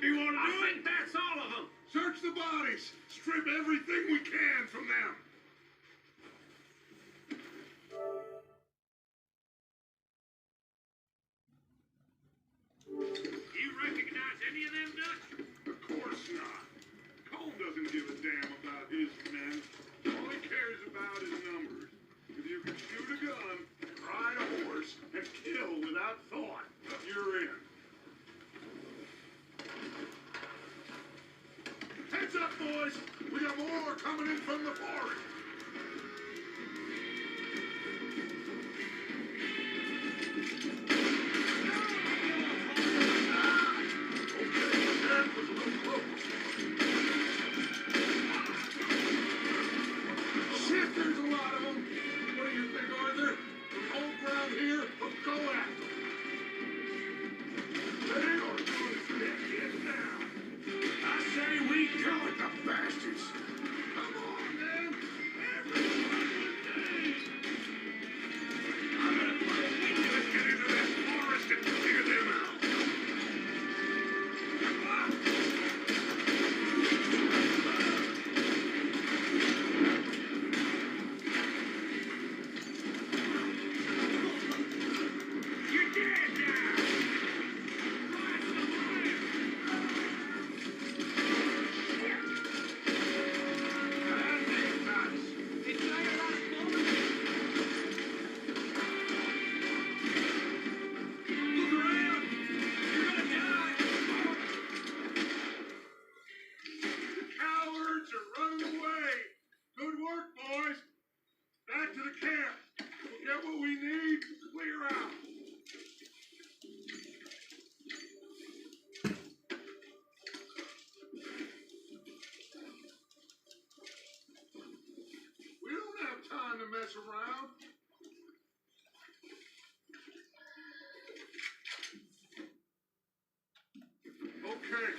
You want to do I think that's all of them. Search the bodies. Strip everything we can from them. You recognize any of them, Dutch? Of course not. Cole doesn't give a damn about his men. All he cares about is numbers. If you can shoot a gun, ride a horse, and kill without thought, you're in. Heads up, boys! We got more coming in from the forest! Shit, there's a lot of them! What do you think, Arthur? We hold ground here, or go after them? They are going to get now! I say we go at the bastards! Come on, man! Everyone with me! I'm gonna put a week to get into that forest and clear them out! You're dead now! Rise to the fire! Mess around. Okay,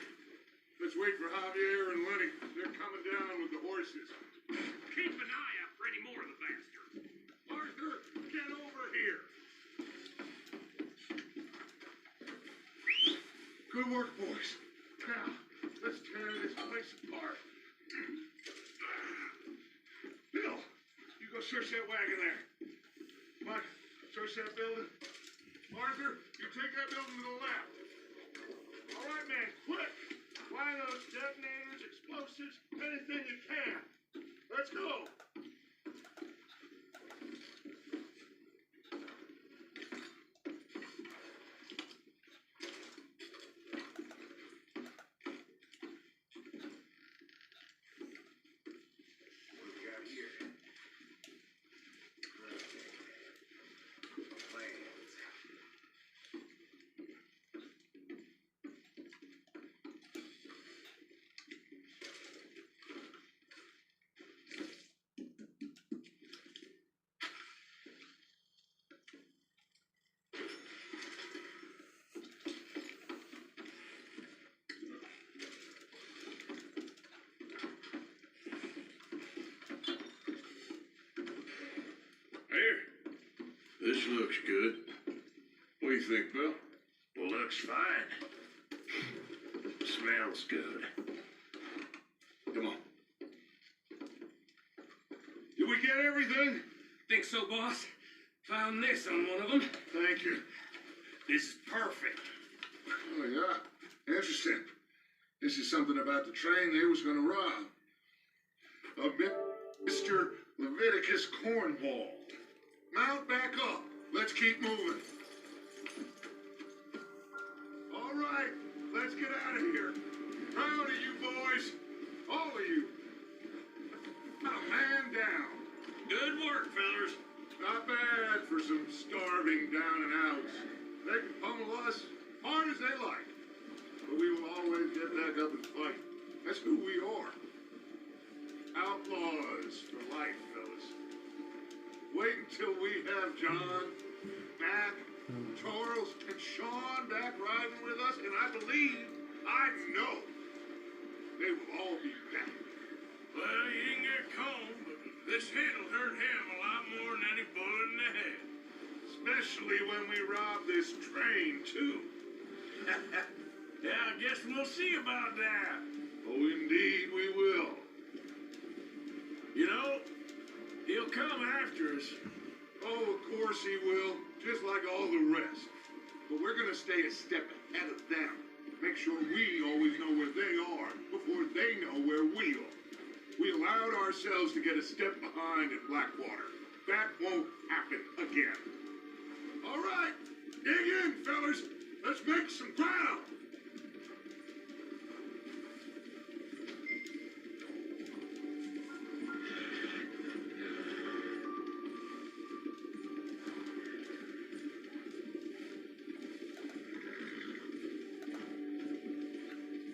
let's wait for Javier and Lenny. They're coming down with the horses. Keep an eye out for any more of the bastards. Arthur, get over here. Good work, boys. Now, let's tear this place apart. Bill, you go search that wagon there. Mike, search that building. Arthur, you take that building to the left. All right, man, quick. Find those detonators, explosives, anything you can. Let's go. What do we got here? Plans. Here. This looks good. What do you think, Bill? Well, looks fine. Smells good. Come on. Did we get everything? Think so, boss? Found this on one of them. Thank you. This is perfect. Oh, yeah. Interesting. This is something about the train they was gonna rob. Of Mr. Leviticus Cornwall. Mount back up. Let's keep moving. All right, let's get out of here. Proud of you boys. All of you. Not a man down. Good work, fellas. Not bad for some starving down and outs. They can pummel us hard as they like. But we will always get back up and fight. That's who we are. Outlaws for life, fellas. Wait until we have John, Mac, Charles, and Sean back riding with us, and I believe, I know, they will all be back. Well, you didn't get Cone, but this hit'll hurt him a lot more than any bullet in the head. Especially when we rob this train, too. Yeah, I guess we'll see about that. Oh, indeed we will. You know, he'll come after us. Oh, of course he will, just like all the rest. But we're gonna stay a step ahead of them. Make sure we always know where they are before they know where we are. We allowed ourselves to get a step behind at Blackwater. That won't happen again. All right, dig in, fellas. Let's make some ground.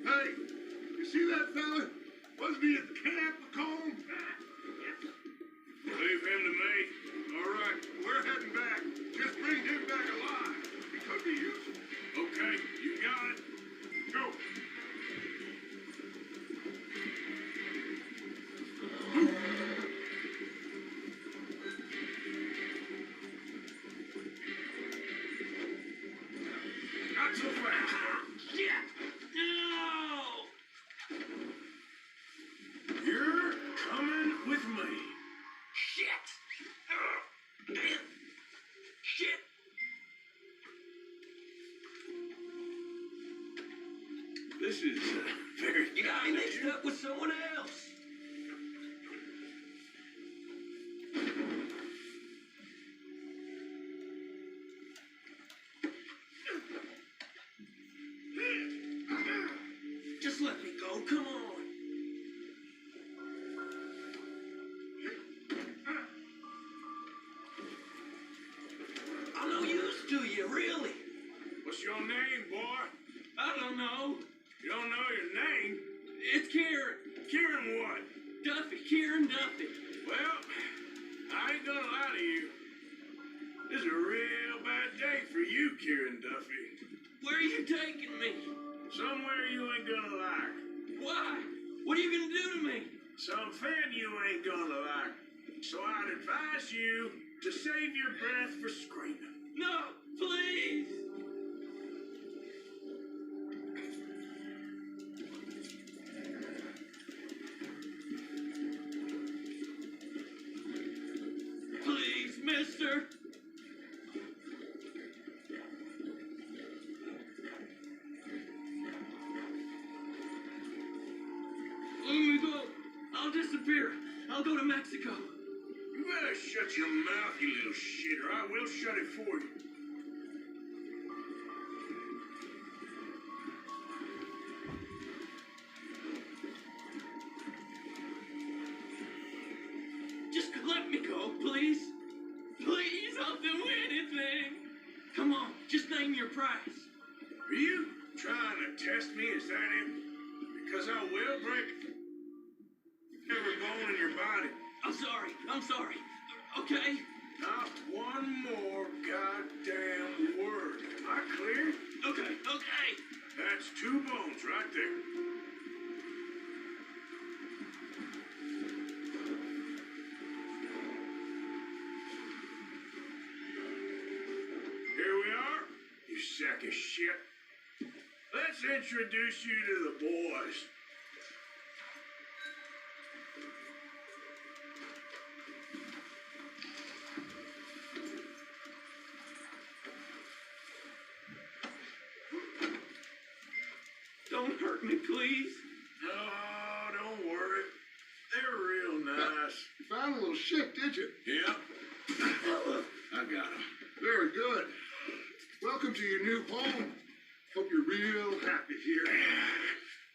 Hey, you see that fella? Wasn't he at the camp, Macomb? Leave him to me. All right, we're heading back. Just bring him back alive. He could be useful. Okay, you got it. Go. Not so fast. Shit! No! You're coming with me. Shit! Shit! This is very You got me kind of mixed you. up with someone else. Just let me go, come on. I'm no use to you, really. What's your name, boy? I don't know. You don't know your name? It's Kieran. Kieran what? Duffy, Kieran Duffy. Well, I ain't gonna lie to you. This is a real bad day for you, Kieran Duffy. Where are you taking me? Somewhere you ain't gonna like. Why? What are you gonna do to me? Something you ain't gonna like. So I'd advise you to save your breath for screaming. No, please. Please, mister. Let me go. I'll disappear. I'll go to Mexico. You better shut your mouth, you little shit, or I will shut it for you. Just let me go, please. Please, I'll do anything. Come on, just name your price. Are you trying to test me? Is that it? Because I will break every bone in your body. I'm sorry. Okay? Not one more goddamn word. Am I clear? Okay. That's 2 bones right there. Here we are, you sack of shit. Let's introduce you to the boys. Don't hurt me, please. No, don't worry. They're real nice. You found a little shit, did you? Yep. I got them. Very good. Welcome to your new home. Hope you're real happy here.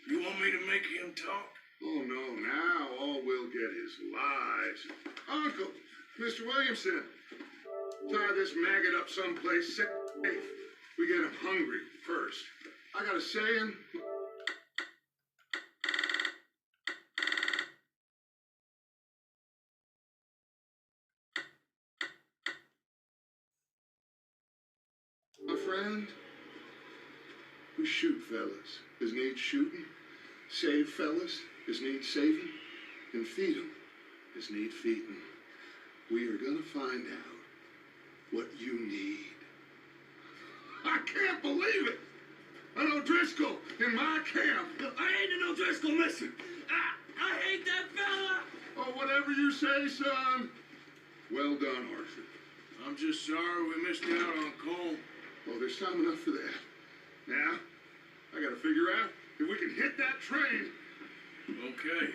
You want me to make him talk? Oh, no, now all we'll get is lies. Uncle, Mr. Williamson, tie this maggot up someplace safe. We get him hungry first. I got a saying. My friend, we shoot fellas as need shooting, save fellas as need saving, and feed 'em as need feeding. We are gonna find out what you need. I can't believe it! I don't O'Driscoll in my camp. I ain't an O'Driscoll, mister. I hate that fella. Oh, whatever you say, son. Well done, Arthur. I'm just sorry we missed out on Cole. Oh, there's time enough for that. Now, I gotta figure out if we can hit that train. Okay.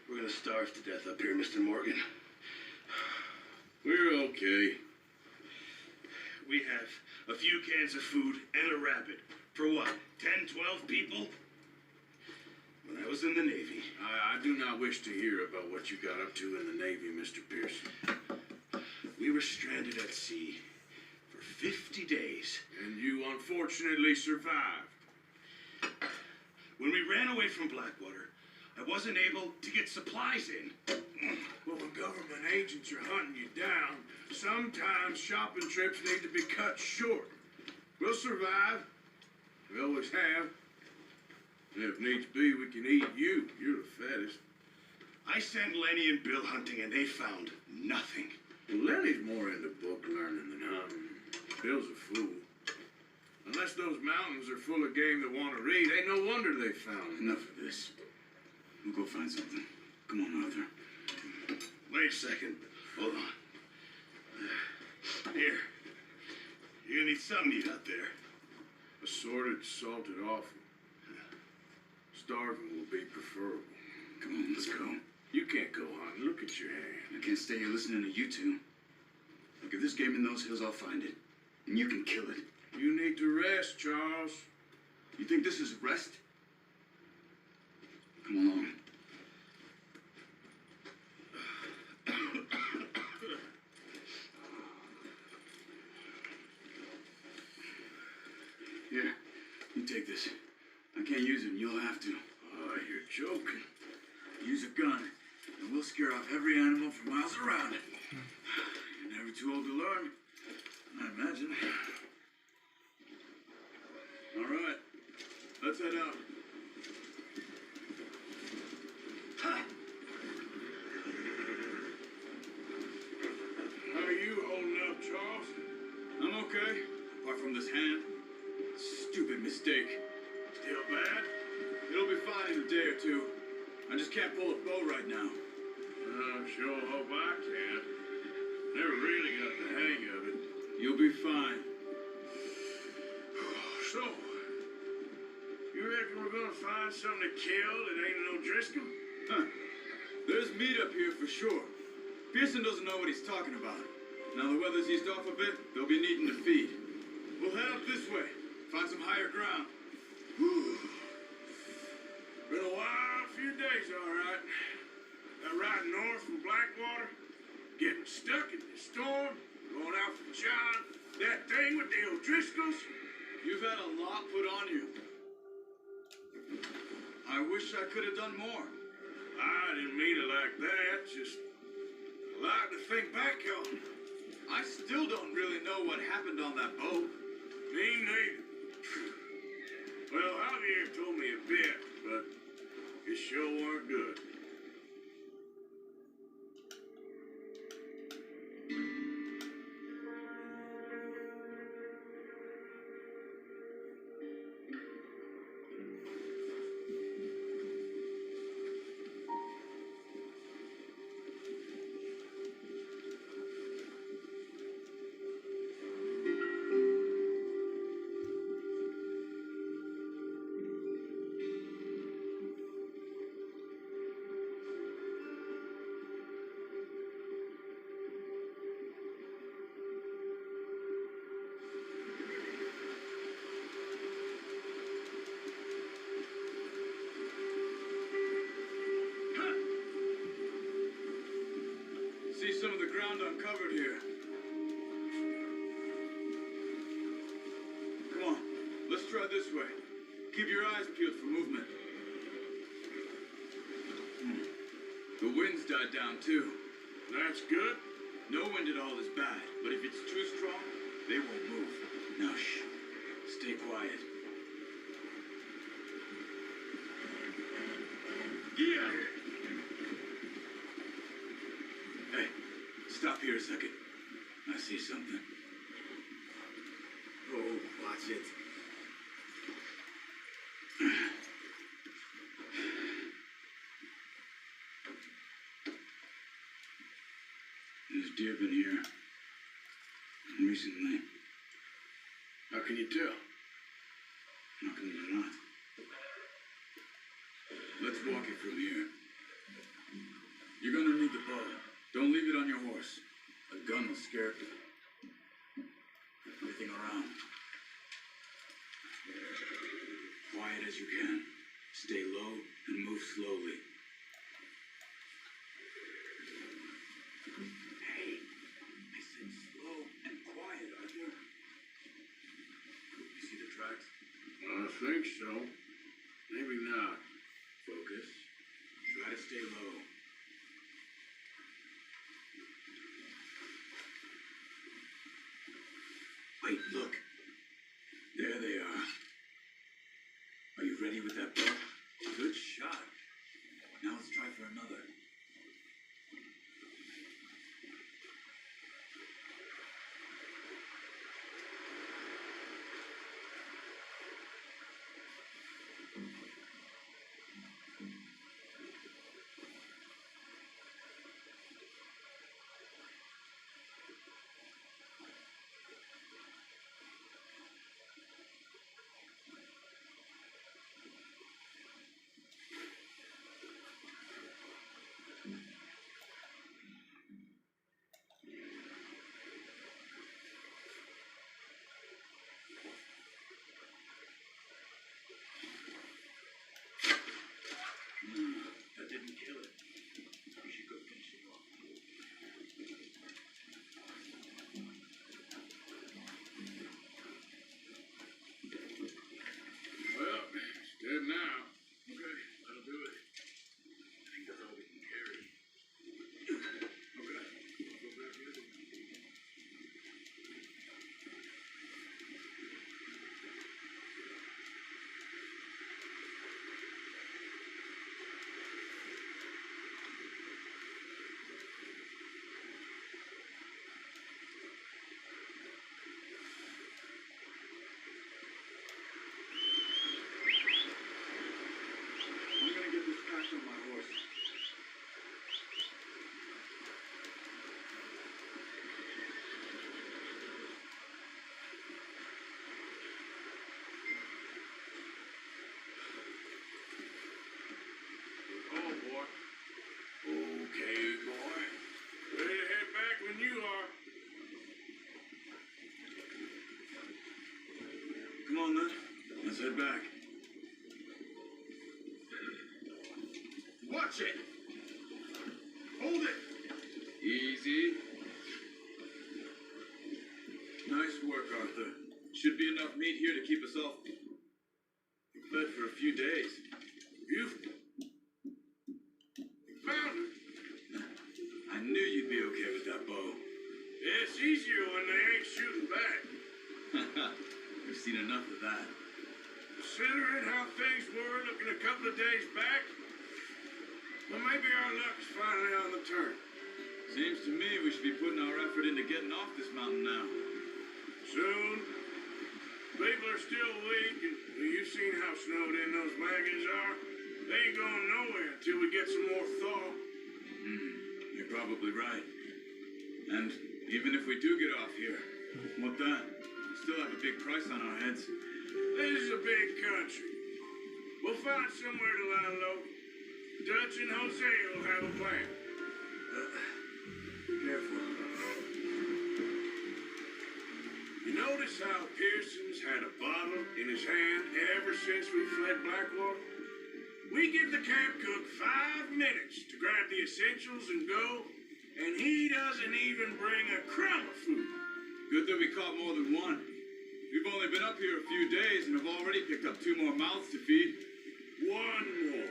We're gonna starve to death up here, Mr. Morgan. We're okay. We have a few cans of food and a rabbit. For what, 10, 12 people? When I was in the Navy. I do not wish to hear about what you got up to in the Navy, Mr. Pearson. We were stranded at sea for 50 days. And you unfortunately survived. When we ran away from Blackwater, I wasn't able to get supplies in. Well, when government agents are hunting you down, sometimes shopping trips need to be cut short. We'll survive. We always have. And if needs be, we can eat you. You're the fattest. I sent Lenny and Bill hunting, and they found nothing. Well, Lenny's more into book learning than hunting. Bill's a fool. Unless those mountains are full of game that want to read, ain't no wonder they found Enough of this. We'll go find something. Come on, Arthur. Wait a second. Hold on. Here. You're gonna need something to eat out there. Assorted, salted offal. Starving will be preferable. Come on, let's go. You can't go hunting. Look at your hand. I can't stay here listening to you two. Look, if there's game in those hills, I'll find it. And you can kill it. You need to rest, Charles. You think this is rest? Come along. Here, you take this. I can't use it, and you'll have to. Oh, you're joking. Use a gun, and we'll scare off every animal for miles around. You're never too old to learn, I imagine. All right, let's head out. Ha! How are you holding up, Charles? I'm okay, apart from this hand. Stupid mistake. Still bad? It'll be fine in a day or two. I just can't pull a bow right now. I sure hope I can. Never really got the hang of it. You'll be fine. So, you reckon we're gonna find something to kill that ain't no Driscoll? Huh. There's meat up here for sure. Pearson doesn't know what he's talking about. Now the weather's eased off a bit, they'll be needing to feed. We'll head up this way, find some higher ground. Whew. Been a wild few days, all right. That ride north from Blackwater, getting stuck in the storm, going out for John, that thing with the O'Driscolls. You've had a lot put on you. I wish I could have done more. I didn't mean it like that, just a lot to think back on. I still don't really know what happened on that boat. Me neither. Well, Javier told me a bit, but it sure weren't good. covered here. Come on, let's try this way. Keep your eyes peeled for movement. The wind's died down too. That's good. No wind at all is bad, but if it's too strong, they won't move. Now shh. Stay quiet. Yeah. Hey, stop here a second. I see something. Oh, watch it. There's deer been here recently. How can you tell? How can you not? Let's walk it from here. You're gonna need the bow. Don't leave it on your horse. A gun will scare everything around. Quiet as you can. Stay low and move slowly. Hey, I said slow and quiet, Arthur. You see the tracks? I think so. Maybe not. Focus. Try to stay low. Wait, look. There they are. Are you ready with that bow? Good shot. Now let's try for another. That didn't kill it. We should go finish it off. Well, it's dead now. Okay, that'll do it. I think that's all we can carry. Okay, I'll go grab the other one. I'm gonna get this pack on my horse. Oh, boy. Okay, boy. Ready to head back when you are. Come on then. Let's head back. Watch it. Hold it. Easy. Nice work, Arthur. Should be enough meat here to keep us all fed for a few days. You found it. I knew you'd be okay with that bow. It's easier when they ain't shooting back. We've seen enough of that. Considering how things were looking a couple of days back, well, maybe our luck's finally on the turn. Seems to me we should be putting our effort into getting off this mountain now. Soon. People are still weak, and you've seen how snowed in those wagons are. They ain't going nowhere until we get some more thaw. You're probably right. And even if we do get off here, what then? We still have a big price on our heads. This is a big country. We'll find somewhere to lie low. Dutch and Jose will have a plan. Careful. You notice how Pearson's had a bottle in his hand ever since we fled Blackwater? We give the camp cook 5 minutes to grab the essentials and go, And he doesn't even bring a crumb of food. Good that we caught more than one. We've only been up here a few days and have already picked up 2 more mouths to feed. One more.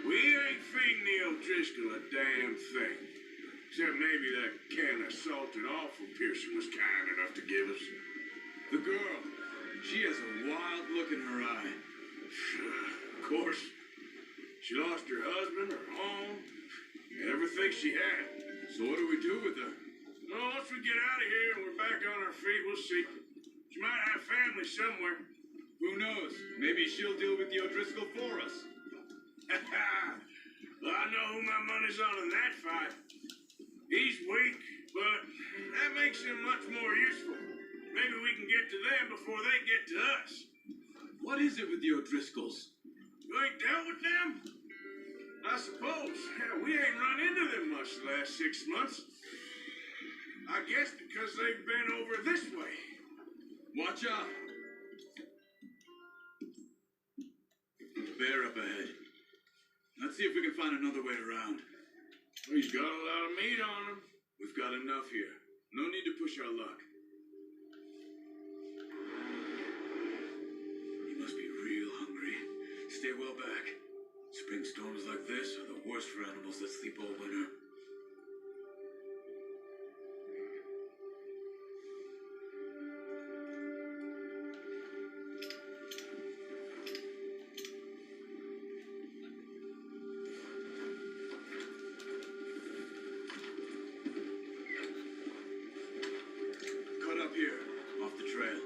We ain't feeding Neil Driscoll a damn thing. Except maybe that can of salted offal Pearson was kind enough to give us. The girl, she has a wild look in her eye. Of course. She lost her husband, her home, everything she had. So what do we do with her? Well, once we get out of here and we're back on our feet, we'll see. She might have family somewhere. Who knows? Maybe she'll deal with the O'Driscoll for us. Well, I know who my money's on in that fight. He's weak, but that makes him much more useful. Maybe we can get to them before they get to us. What is it with the O'Driscolls? You ain't dealt with them? I suppose. Yeah, we ain't run into them much the last 6 months. I guess because they've been over this way. Watch out! Bear up ahead. Let's see if we can find another way around. He's got a lot of meat on him. We've got enough here. No need to push our luck. He must be real hungry. Stay well back. Spring storms like this are the worst for animals that sleep all winter. Cut up here, off the trail.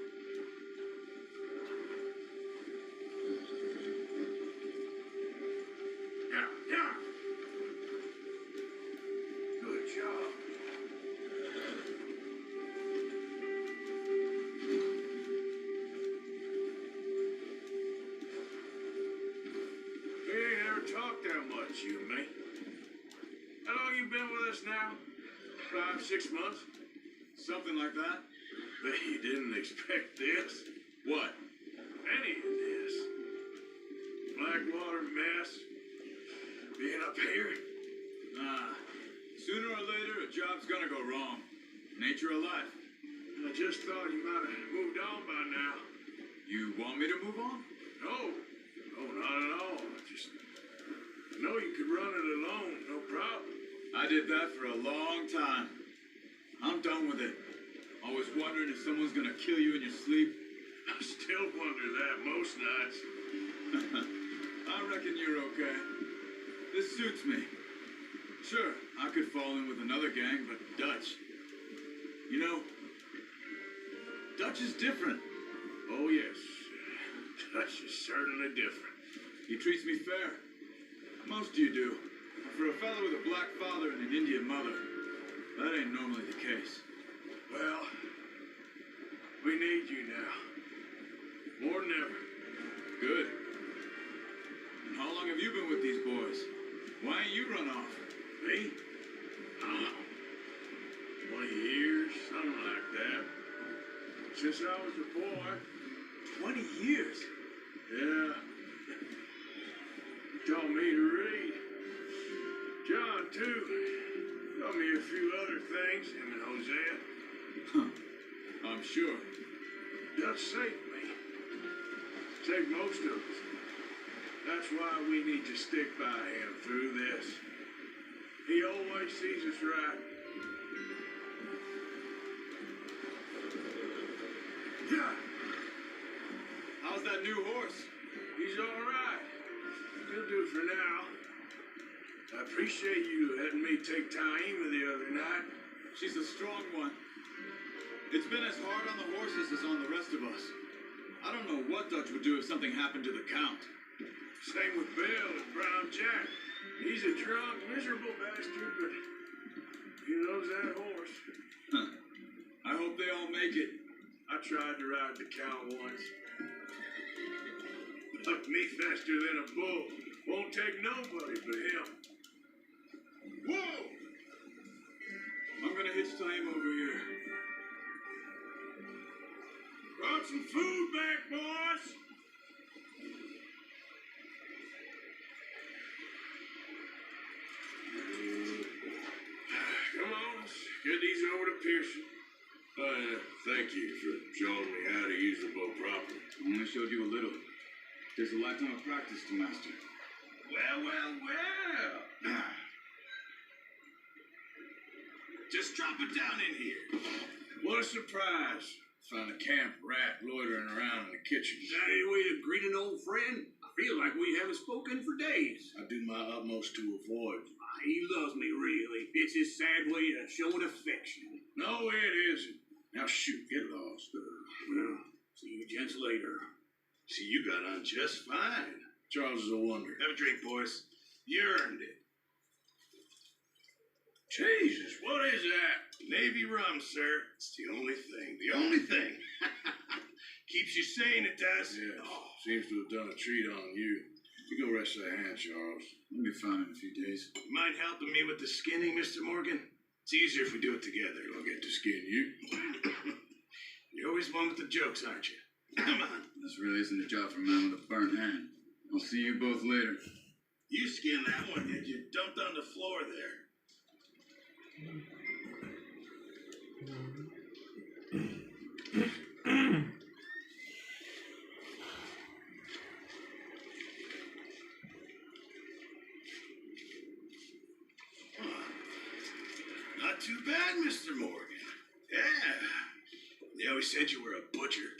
Yeah. Good job. We ain't ever talked that much, you and me. How long you been with us now? 5, 6 months? Something like that? Bet you didn't expect this. What? Any of this. Blackwater mess. Being up here. Nah. Sooner or later, a job's gonna go wrong. Nature of life. I just thought you might have moved on by now. You want me to move on? No, not at all. I know you could run it alone, no problem. I did that for a long time. I'm done with it. Always wondering if someone's gonna kill you in your sleep. I still wonder that most nights. I reckon you're okay. This suits me. Sure, I could fall in with another gang, but Dutch. You know, Dutch is different. Oh, yes. Dutch is certainly different. He treats me fair. Most of you do. For a fellow with a black father and an Indian mother, that ain't normally the case. Well, we need you now. More than ever. Good. And how long have you been with these boys? Why ain't you run off? Me? Oh, 20 years, something like that. Since I was a boy. 20 years? Yeah. He taught me to read. John, too. Taught me a few other things, him and Hosea. Huh. I'm sure. Dutch saved me. Saved most of us. That's why we need to stick by him through this. He always sees us right. Yeah. How's that new horse? He's all right. He'll do for now. I appreciate you letting me take Taima the other night. She's a strong one. It's been as hard on the horses as on the rest of us. I don't know what Dutch would do if something happened to the Count. Same with Bill and Brown Jack. He's a drunk, miserable bastard, but he loves that horse. Huh. I hope they all make it. I tried to ride the Count once. Up me faster than a bull. Won't take nobody but him. Whoa! I'm gonna hitch time over here. Brought some food back, boys! Get these over to Pearson. Thank you for showing me how to use the bow properly. I only showed you a little. There's a lifetime of practice to master. Well. Just drop it down in here. What a surprise. Found a camp rat loitering around in the kitchen. Is that any way to greet an old friend? I feel like we haven't spoken for days. I do my utmost to avoid you. He loves me, really. It's his sad way of showing affection. No, it isn't. Now shoot, get lost. Well, see you gents later. See, you got on just fine. Charles is a wonder. Have a drink, boys. You earned it. Jesus, what is that? Navy rum, sir. It's the only thing. The only thing. Keeps you sane, it does. Yeah, seems to have done a treat on you. You go rest that hand, Charles. We'll be fine in a few days. You mind helping me with the skinning, Mr. Morgan? It's easier if we do it together. I'll get to skin you. You're always one with the jokes, aren't you? Come on. This really isn't a job for a man with a burnt hand. I'll see you both later. You skinned that one, did you? Dumped on the floor there. Not too bad, Mr. Morgan. Yeah. They always said you were a butcher.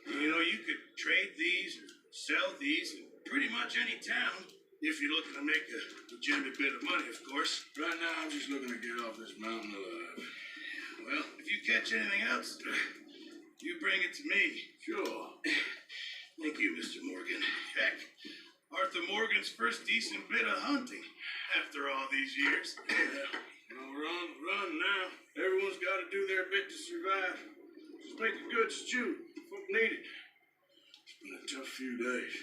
You know, you could trade these or sell these in pretty much any town. If you're looking to make a legitimate bit of money, of course. Right now, I'm just looking to get off this mountain alive. Well, if you catch anything else, you bring it to me. Sure. Thank you, Mr. Morgan. Heck, Arthur Morgan's first decent bit of hunting after all these years. Well, run now. Everyone's got to do their bit to survive. Just make a good stew. Folk need it. It's been a tough few days.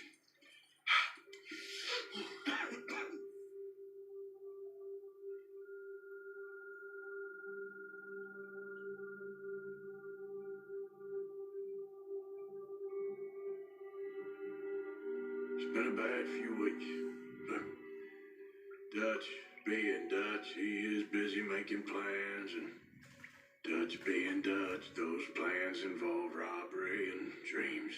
It's been a bad few weeks. Dutch being Dutch, he is busy making plans, and Dutch being Dutch, those plans involve robbery and dreams.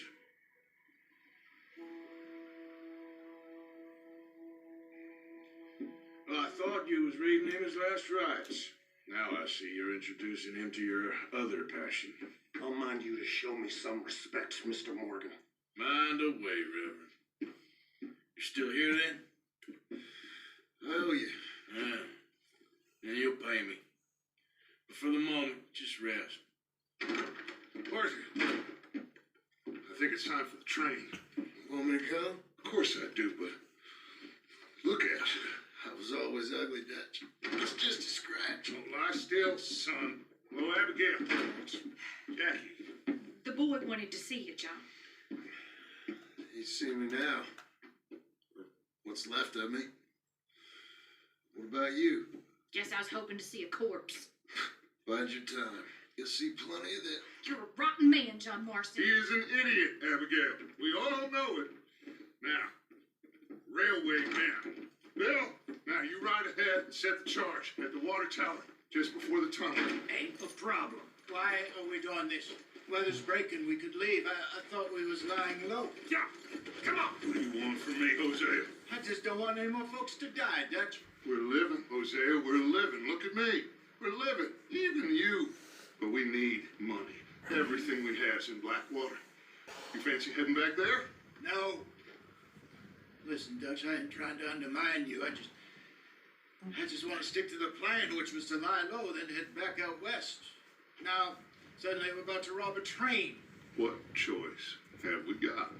Well, I thought you was reading him his last rites. Now I see you're introducing him to your other passion. I'll mind you to show me some respect, Mr. Morgan. Mind away, Reverend. You still here then? I owe you. Yeah. And you'll pay me. But for the moment, just rest. Arthur, I think it's time for the train. Want me to come? Of course I do, but look at you. I was always ugly, Dutch. It's just a scratch. Don't lie still, son. Hello, Abigail. Jackie. The boy wanted to see you, John. You see me now. What's left of me? What about you? Guess I was hoping to see a corpse. Bide your time. You'll see plenty of that. You're a rotten man, John Marston. He is an idiot, Abigail. We all know it. Now, railway man. Bill, now you ride ahead and set the charge at the water tower just before the tunnel. Ain't a problem. Why are we doing this? Weather's breaking. We could leave. I thought we was lying low. Yeah, come on. What do you want from me, Hosea? I just don't want any more folks to die, Dutch. We're living, Hosea. We're living. Look at me. We're living. Even you. But we need money. Everything we have's in Blackwater. You fancy heading back there? No. Listen, Dutch, I ain't trying to undermine you. I just want to stick to the plan, which was to lie low, then head back out west. Now, suddenly we're about to rob a train. What choice have we got?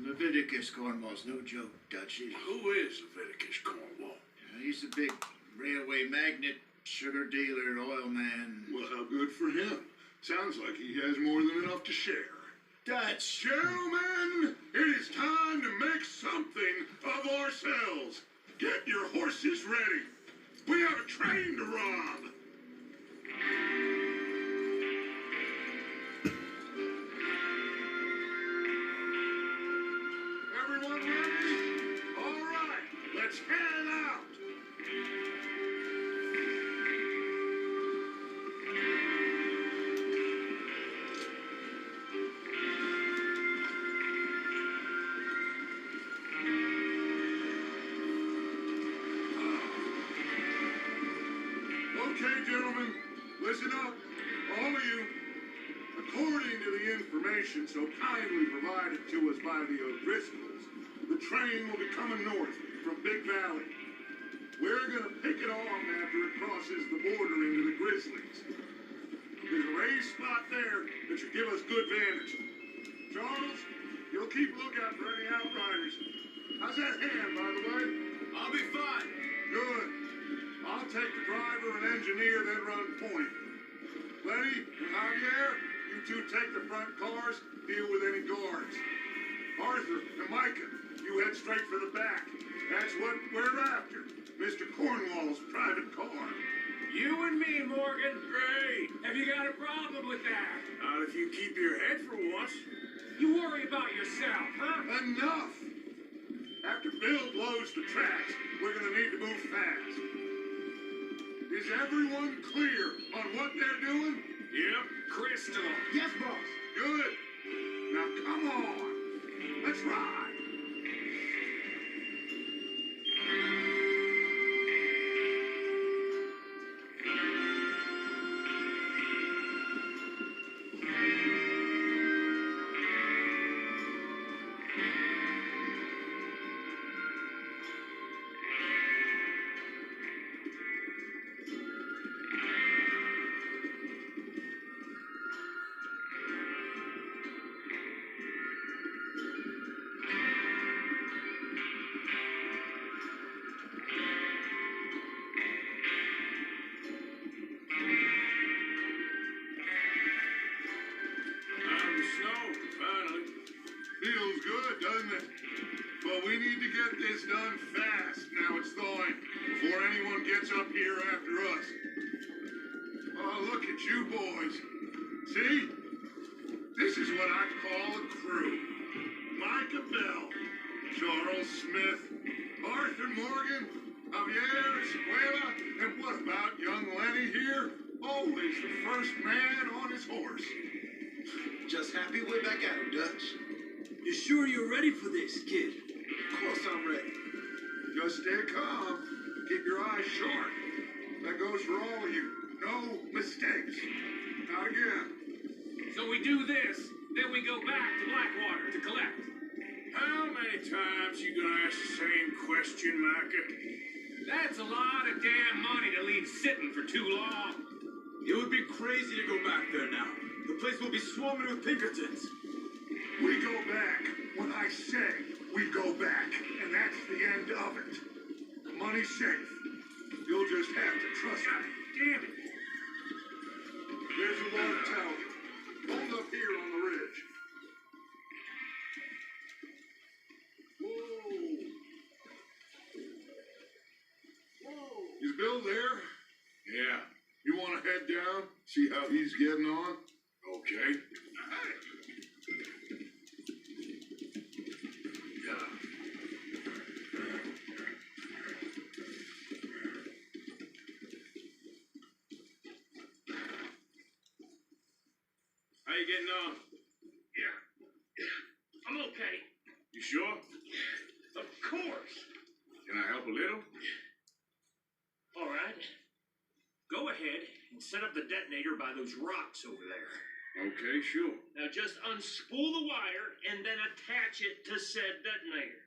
Leviticus Cornwall's no joke, Dutch. Who is Leviticus Cornwall? He's a big railway magnate, sugar dealer, oil man. Well, how good for him. Sounds like he has more than enough to share. Dutch! Gentlemen, it is time to make something of ourselves. Get your horses ready. We have a train to rob. Everyone ready? All right, let's head out. information so kindly provided to us by the O'Driscolls, the train will be coming north from Big Valley. We're gonna pick it off after it crosses the border into the Grizzlies. There's a raised spot there that should give us good vantage. Charles, you'll keep lookout for any outriders. How's that hand, by the way? I'll be fine. Good. I'll take the driver and engineer, then run point. Lenny and Javier, you two take the front cars, deal with any guards. Arthur and Micah, you head straight for the back. That's what we're after. Mr. Cornwall's private car. You and me, Morgan. Great. Have you got a problem with that? Not if you keep your head for once. You worry about yourself, huh? Enough! After Bill blows the tracks, we're gonna need to move fast. Is everyone clear on what they're doing? Yep. Crystal. Yes, boss. Good. Now come on. Let's ride. Feels good, doesn't it? But we need to get this done fast now it's thawing, before anyone gets up here after us. Oh, look at you boys. See? This is what I call a crew. Micah Bell, Charles Smith, Arthur Morgan, Javier Escuela, and what about young Lenny here? Always the first man on his horse. Just happy we're back at him, Dutch. You sure you're ready for this, kid? Of course I'm ready. Just stay calm. Keep your eyes sharp. That goes for all of you. No mistakes. Not again. So we do this, then we go back to Blackwater to collect. How many times you gonna ask the same question, Micah? That's a lot of damn money to leave sitting for too long. It would be crazy to go back there now. The place will be swarming with Pinkertons. We go back when I say we go back, and that's the end of it. The money's safe. You'll just have to trust me. Damn it. There's a water tower. Hold up here on the ridge. Whoa. Whoa. Is Bill there? Yeah. You want to head down? See how he's getting on? Okay. How you getting on? Yeah. I'm okay. You sure? Of course. Can I help a little? All right. Go ahead and set up the detonator by those rocks over there. Okay, sure. Now just unspool the wire and then attach it to said detonator.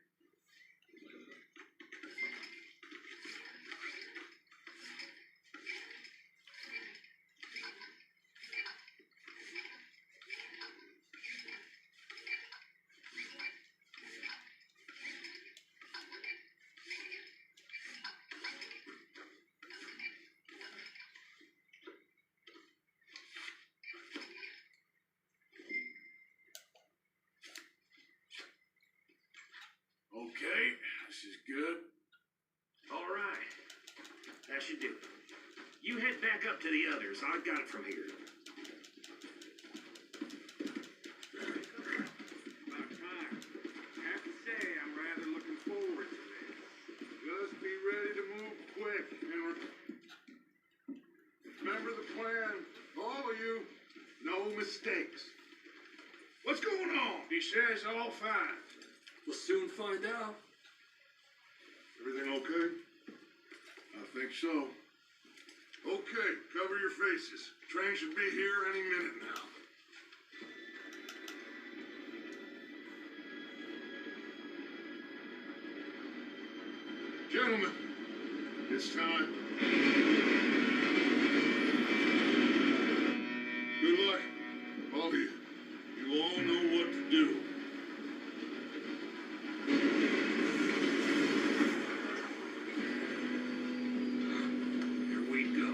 Okay, this is good. All right. That should do it. You head back up to the others. I've got it from here. About time. I have to say, I'm rather looking forward to this. Just be ready to move quick and remember the plan. All of you, no mistakes. What's going on? He says all fine. We'll soon find out. Everything okay? I think so. Okay, cover your faces. Train should be here any minute now. Gentlemen, it's time. Good luck. All of you. You all know what to do. Here we go.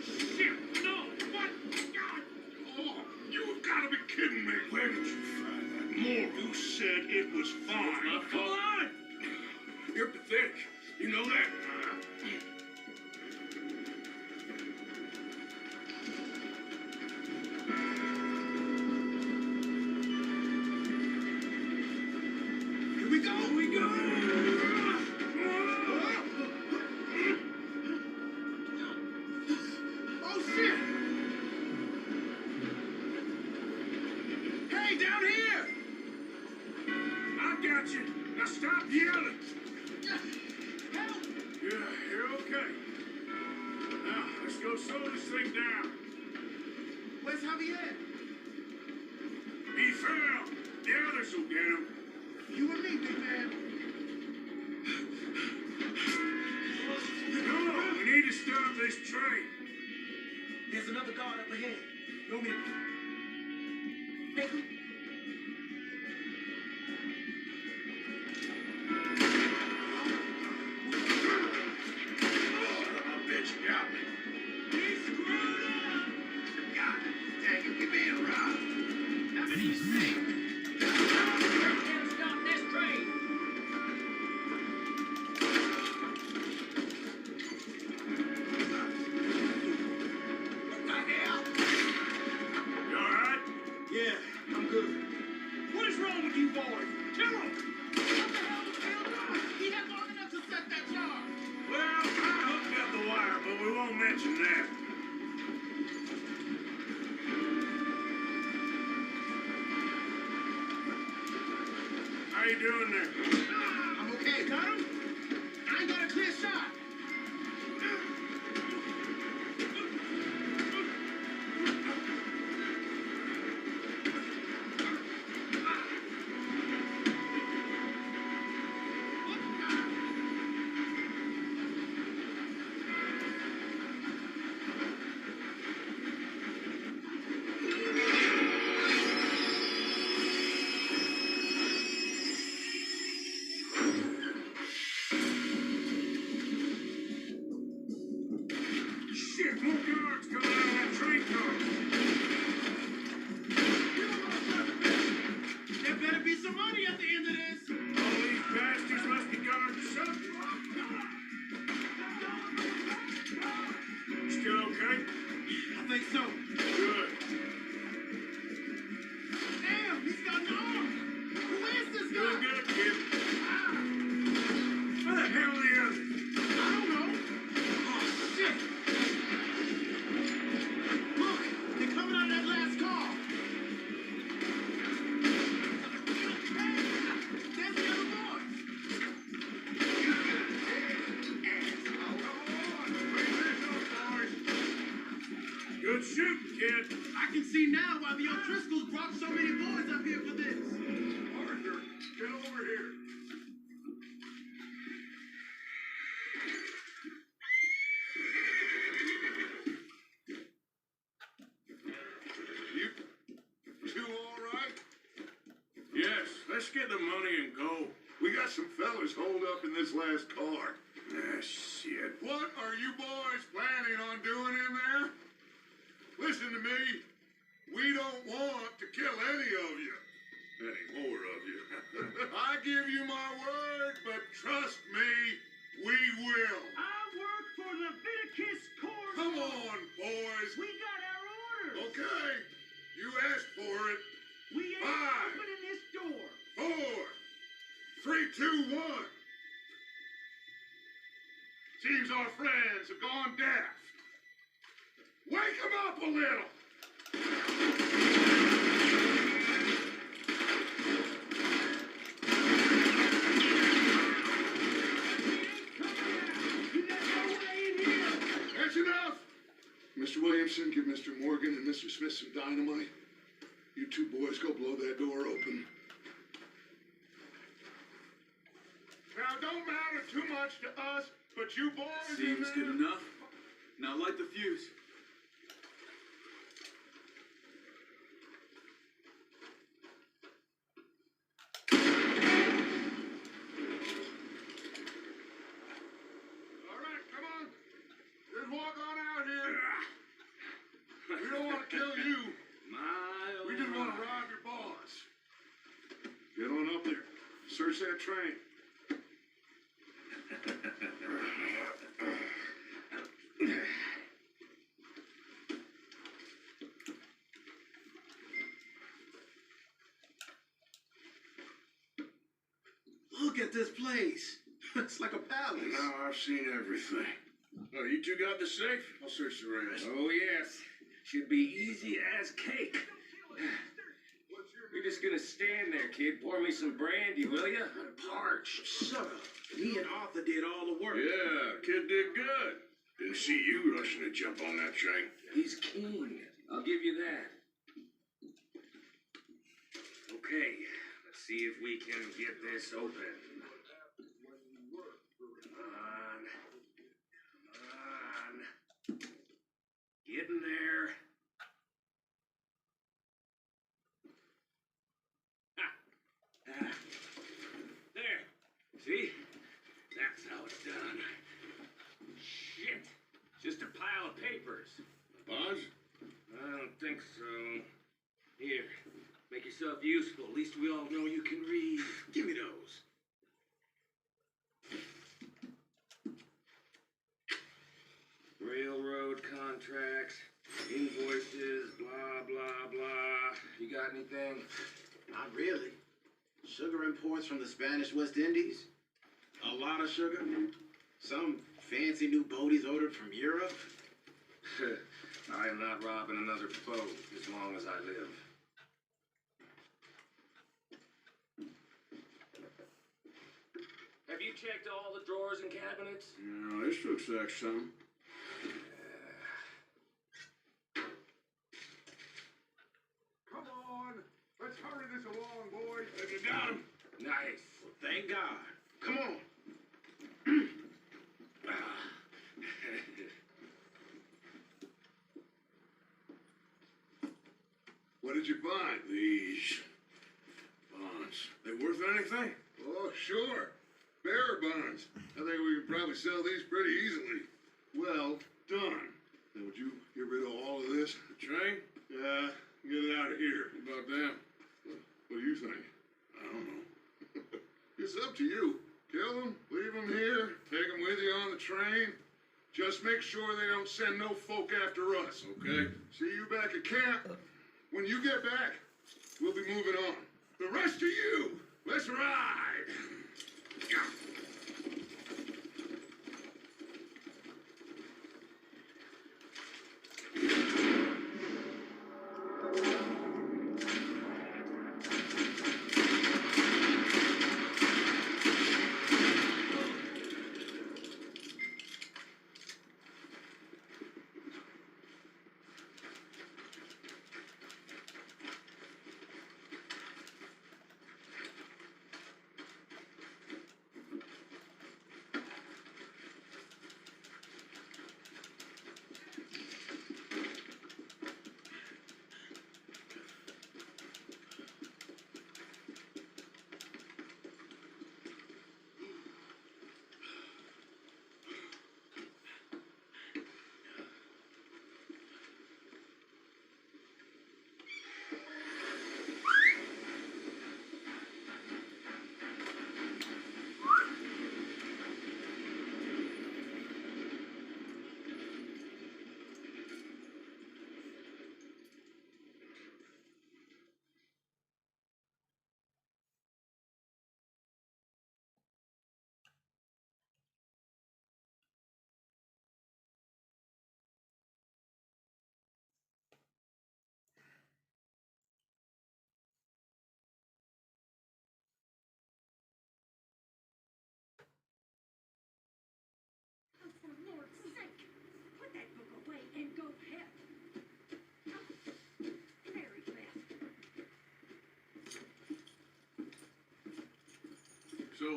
Shit! No! What? God! Oh, you've got to be kidding me! Where did you find that? Morgan said it was fine. Come on! You're pathetic. You know that? Here we go. Here we go. Oh shit! Hey, down here! I got you. Now stop yelling. Help! Yeah, you're okay. Now, let's go slow this thing down. Where's Javier? He fell. The others will get him. You and me, big man. Come on, we need to stop this train. There's another guard up ahead. Go me. Hey, Bitch got me. he's screwed up. God dang it, we being robbed. Have it easy. Can't stop this train. What the hell? You alright? Yeah, I'm good. What is wrong with you boys? Tell them! What the hell was Bill doing? He had long enough to set that charge. Well, I hooked up the wire, but we won't mention that. How you doing there? I'm okay, got him? I ain't got a clear shot. Shit, more guards coming out of that train car. There better be some money at the end of this. All these bastards must be guarding something. Still okay? I think so. Good. Damn, he's got an arm. Who is this Doing guy? good, kid. Ah, Where the hell are the others? I don't know. Oh, shit. Look, they're coming out of that last car. Hey, there's the other boys. Good shooting, kid. I can see now why the O'Driscolls brought so many boys up here for this. Arthur, get over here. You two all right? Yes, let's get the money and go. We got some fellas holed up in this last car. Ah, shit. What are you boys planning on doing in there? Listen to me. We don't want to kill any of you. Any more of you. I give you my word, but trust me, we will. I work for Leviticus Corps. Come on, boys. We got our orders. Okay. You asked for it. We ain't Fine. opening this door. 4, 3, 2, 1. Seems our friends have gone deaf. Wake them up a little. That's enough. Mr. Williamson, give Mr. Morgan and Mr. Smith some dynamite. You two boys go blow that door open. don't matter too much to us, but you boys in Seems there... good enough. Now light the fuse. All right, come on. Just walk on out here. We don't want to kill you. We just want to rob your boss. Get on up there. Search that train. Look at this place. It's like a palace. Now I've seen everything. Oh, you two got the safe? I'll search the rest. Oh, yes. Should be easy as cake. You're just gonna stand there, kid. Pour me some brandy, will ya? I'm parched. Shut up. He and Arthur did all the work. Yeah, kid did good. Didn't see you rushing to jump on that train. He's keen. I'll give you that. Okay, let's see if we can get this open. Come on. Come on. Get in there. There. See? That's how it's done. Shit. Just a pile of papers. Bonds? I don't think so. Here. Make yourself useful. At least we all know you can read. Give me those. Railroad contracts, invoices, blah, blah, blah. You got anything? Not really. Sugar imports from the Spanish West Indies. A lot of sugar. Some fancy new boaties ordered from Europe. I am not robbing another boat as long as I live. Have you checked all the drawers and cabinets? Yeah, this looks like some. Come on. Let's hurry this along, boys. You got him. Nice. Thank God. Come on. What did you find? These bonds. They worth anything? Oh, sure. Bearer bonds. I think we can probably sell these pretty easily. Well done. Now, would you get rid of all of this? The train? Yeah, get it out of here. What about them? What do you think? I don't know. It's up to you. Kill them, leave them here, take them with you on the train. Just make sure they don't send no folk after us. Okay. See you back at camp. When you get back, we'll be moving on. The rest of you, let's ride.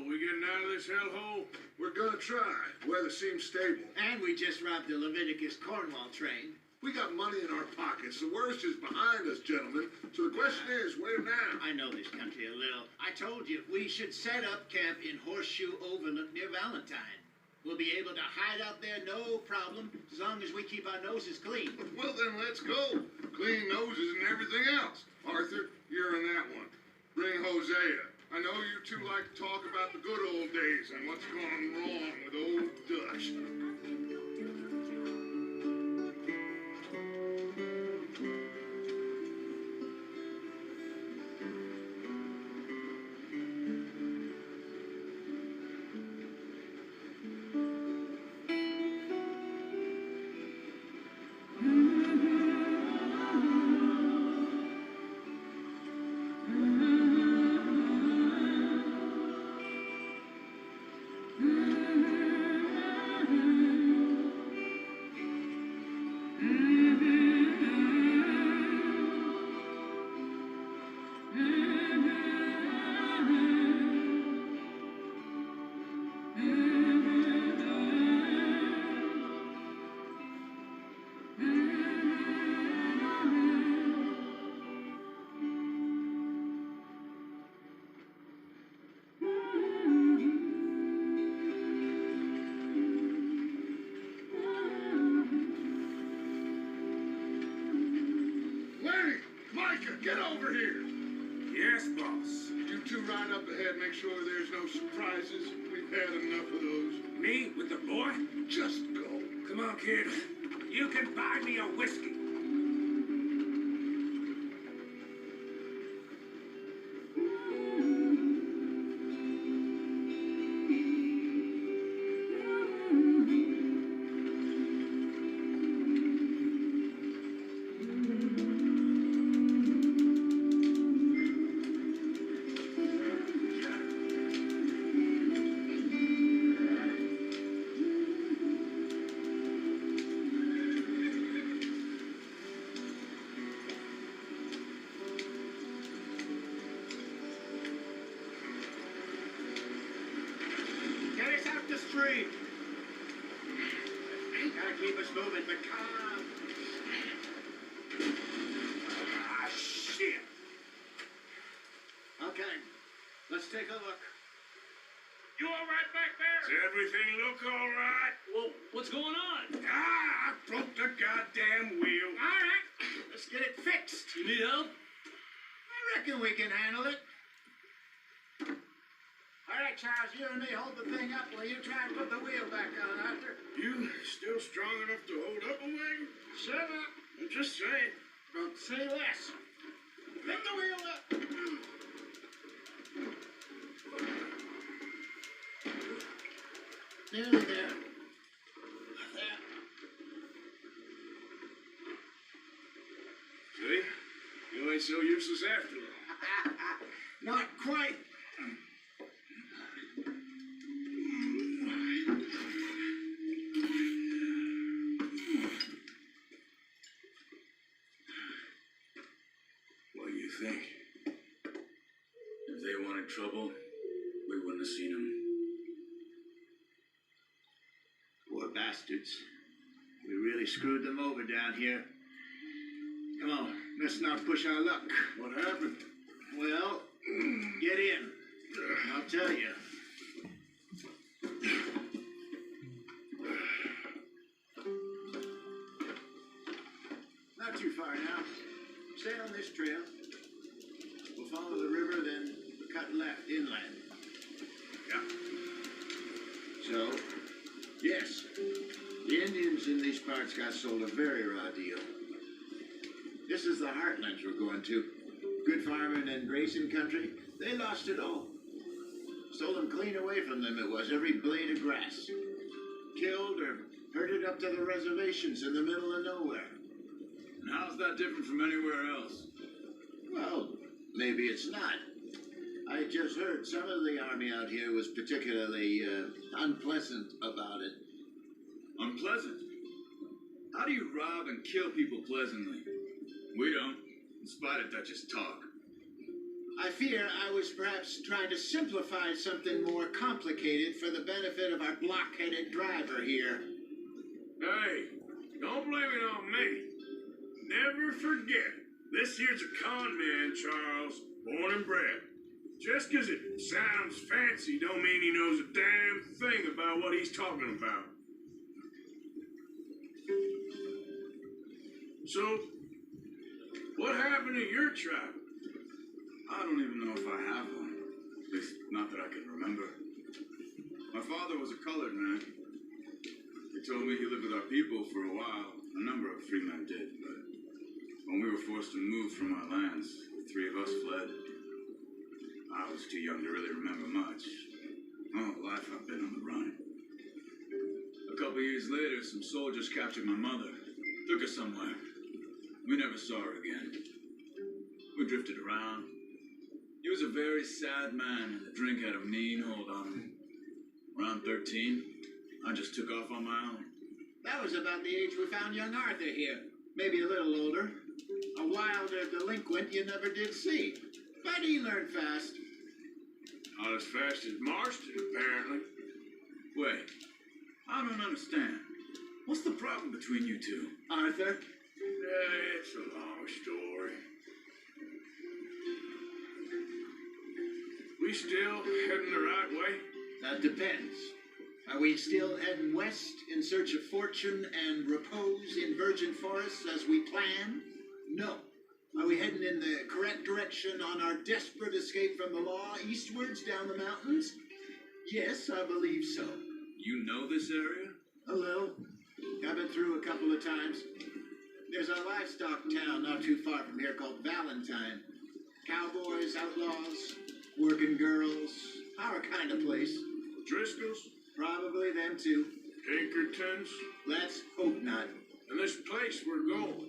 we getting out of this hellhole? We're gonna try. Weather seems stable. And we just robbed the Leviticus Cornwall train. We got money in our pockets. The worst is behind us, gentlemen. So the question is, where now? I know this country a little. I told you, we should set up camp in Horseshoe Overlook near Valentine. We'll be able to hide out there, no problem, as long as we keep our noses clean. Well, then let's go. Clean noses and everything else. Arthur, you're in that one. Bring Hosea. I know you two like to talk about the good old days and what's gone wrong with old Dutch. Get over here! Yes, boss. You two ride up ahead, make sure there's no surprises. We've had enough of those. Me with the boy? Just go. Come on, kid. You can buy me a whiskey. Street. Gotta keep us moving, but calm. Ah, shit. Okay, let's take a look. You all right back there? Does everything look all right? Well, what's going on? Ah, I broke the goddamn wheel. All right, let's get it fixed. You need help? I reckon we can handle it. All right, Charles, you and me hold the thing up while you try and put the wheel back on, Arthur. You still strong enough to hold up a wagon? Shut up. I'm just saying. Don't say less. Pick the wheel up. Nearly there. There. See? You ain't so useless after all. Not quite. What do you think? If they wanted trouble, we wouldn't have seen them. Poor bastards. We really screwed them over down here. Come on, let's not push our luck. What happened? Well, get in. I'll tell you. Not too far now. Stay on this trail. We'll follow the river, then cut left inland. Yeah. So, yes, the Indians in these parts got sold a very raw deal. This is the heartlands we're going to. Good farming and grazing country. They lost it all. Stole them clean away from them, it was, every blade of grass. Killed or herded up to the reservations in the middle of nowhere. And how's that different from anywhere else? Well, maybe it's not. I just heard some of the army out here was particularly unpleasant about it. Unpleasant? How do you rob and kill people pleasantly? We don't, in spite of Dutch's talk. I fear I was perhaps trying to simplify something more complicated for the benefit of our blockheaded driver here. Hey, don't blame it on me. Never forget, this here's a con man, Charles, born and bred. Just 'cause it sounds fancy don't mean he knows a damn thing about what he's talking about. So, what happened to your tribe? I don't even know if I have one. At least, not that I can remember. My father was a colored man. He told me he lived with our people for a while. A number of free men did, but when we were forced to move from our lands, the three of us fled. I was too young to really remember much. All life I've been on the run. A couple years later, some soldiers captured my mother. Took her somewhere. We never saw her again. We drifted around. He was a very sad man, and the drink had a mean hold on him. Around 13, I just took off on my own. That was about the age we found young Arthur here. Maybe a little older. A wilder delinquent you never did see. But he learned fast. Not as fast as Marston, apparently. Wait, I don't understand. What's the problem between you two? Arthur? It's a long story. We still heading the right way? That depends. Are we still heading west in search of fortune and repose in virgin forests as we planned? No. Are we heading in the correct direction on our desperate escape from the law eastwards down the mountains? Yes, I believe so. You know this area? A little. I've been through a couple of times. There's a livestock town not too far from here called Valentine. Cowboys, outlaws, working girls, our kind of place. Driscoll's? Probably them too. Pinkertons? Let's hope not. And this place we're going.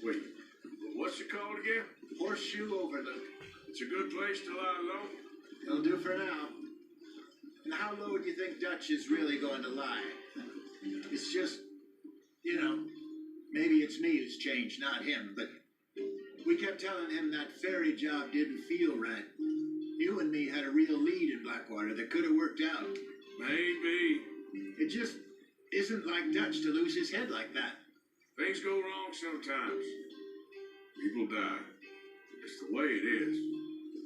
Wait, what's it called again? Horseshoe Overlook. It's a good place to lie low? It'll do for now. And how low do you think Dutch is really going to lie? It's just, maybe it's me who's changed, not him, but we kept telling him that ferry job didn't feel right. You and me had a real lead in Blackwater that could have worked out. Maybe. It just isn't like Dutch to lose his head like that. Things go wrong sometimes. People die. It's the way it is.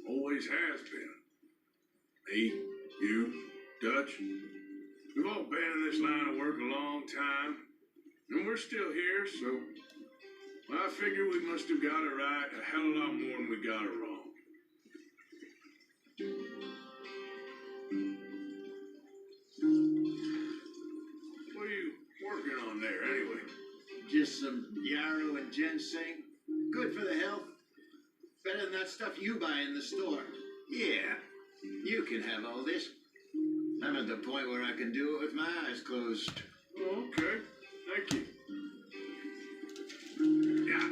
Always has been. Me, you, Dutch. We've all been in this line of work a long time. And we're still here, so I figure we must have got it right a hell of a lot more than we got it wrong. What are you working on there, anyway? Just some yarrow and ginseng. Good for the health. Better than that stuff you buy in the store. Yeah, you can have all this. I'm at the point where I can do it with my eyes closed. Oh, okay. Thank you. Yeah.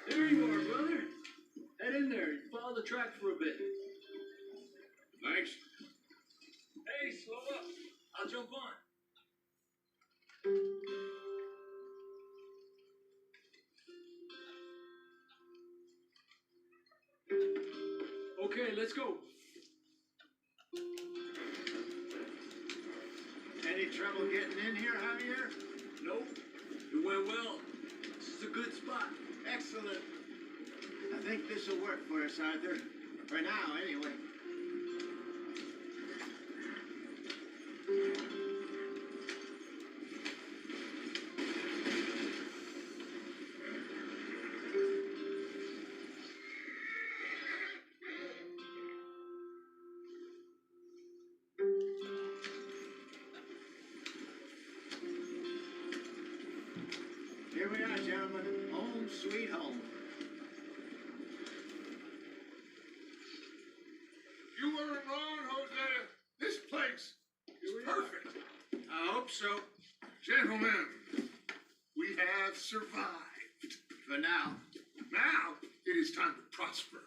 There you are, brother. Head in there and follow the track for a bit. Thanks. Hey, slow up. I'll jump on. Okay, let's go. Any trouble getting in here, Javier? Nope. It went well. This is a good spot. Excellent. I think this will work for us, Arthur. For now, anyway. Here we are, gentlemen. Home sweet home. You weren't wrong, Hosea. This place is perfect. I hope so. Gentlemen, we have survived. For now. Now, it is time to prosper.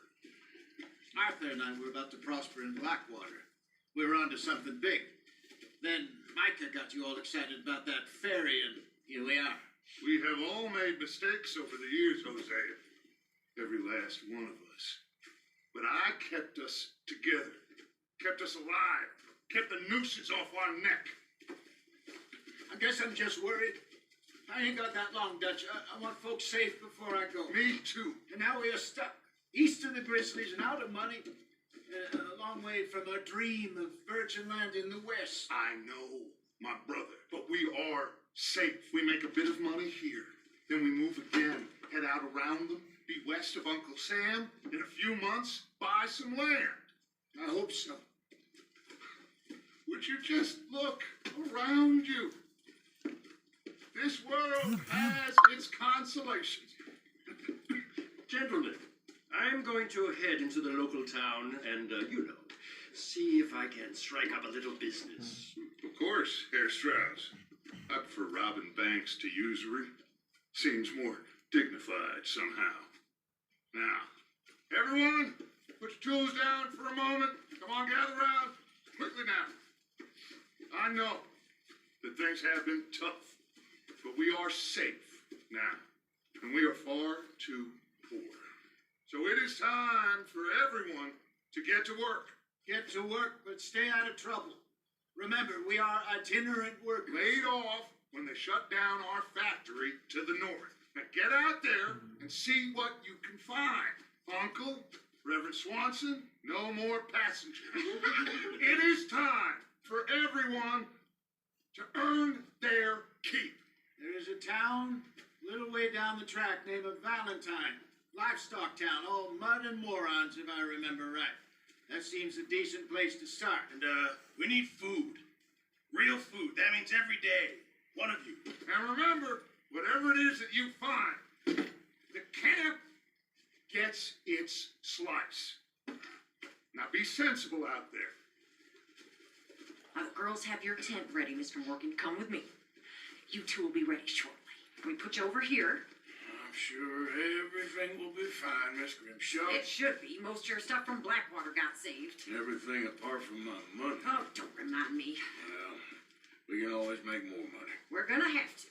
Arthur and I were about to prosper in Blackwater. We were onto something big. Then Micah got you all excited about that ferry, and here we are. We have all made mistakes over the years, Hosea. Every last one of us. But I kept us together. Kept us alive. Kept the nooses off our neck. I guess I'm just worried. I ain't got that long, Dutch. I want folks safe before I go. Me too. And now we are stuck east of the Grizzlies and out of money. A long way from our dream of virgin land in the west. I know, my brother. But we are safe. We make a bit of money here. Then we move again. Head out around them. Be west of Uncle Sam. In a few months, buy some land. I hope so. Would you just look around you? This world has its consolations. Gentlemen, I'm going to head into the local town and, see if I can strike up a little business. Of course, Herr Strauss. I prefer robbing banks to usury. Seems more dignified somehow. Now, everyone, put your tools down for a moment. Come on, gather round. Quickly now. I know that things have been tough, but we are safe now, and we are far too poor. So it is time for everyone to get to work. Get to work, but stay out of trouble. Remember, we are itinerant workers. Laid off when they shut down our factory to the north. Now get out there and see what you can find. Uncle, Reverend Swanson, no more passengers. It is time for everyone to earn their keep. There is a town a little way down the track named Valentine. Livestock town, all mud and morons, if I remember right. That seems a decent place to start. And, we need food. Real food. That means every day. One of you. And remember, whatever it is that you find, the camp gets its slice. Now be sensible out there. The girls have your tent ready, Mr. Morgan. Come with me. You two will be ready shortly. We put you over here. I'm sure everything will be fine, Miss Grimshaw. It should be. Most of your stuff from Blackwater got saved. Everything apart from my money. Oh, don't remind me. Well, we can always make more money. We're gonna have to.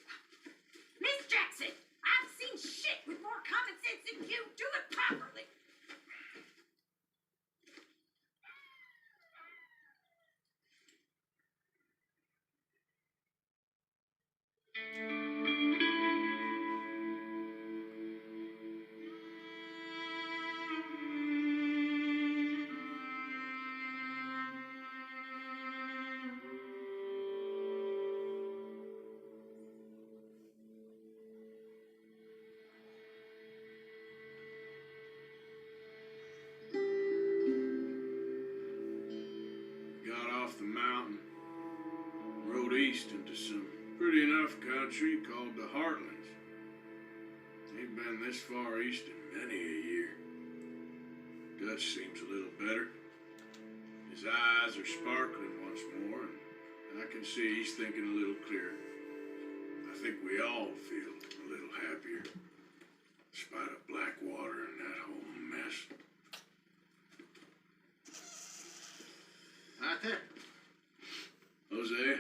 Miss Jackson, I've seen shit with more common sense than you. Do it properly. Off the mountain, rode east into some pretty enough country called the Heartlands. Ain't been this far east in many a year. Dutch seems a little better. His eyes are sparkling once more, and I can see he's thinking a little clearer. I think we all feel a little happier, in spite of Blackwater and that whole mess. Arthur? Hosea?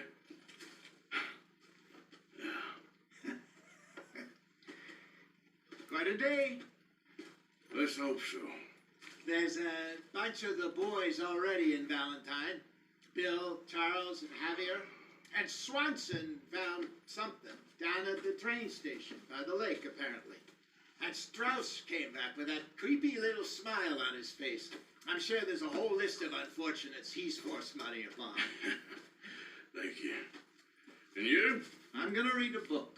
Quite a day. Let's hope so. There's a bunch of the boys already in Valentine. Bill, Charles, and Javier. And Swanson found something down at the train station by the lake, apparently. And Strauss came back with that creepy little smile on his face. I'm sure there's a whole list of unfortunates he's forced money upon. Thank you. And you? I'm gonna read a book.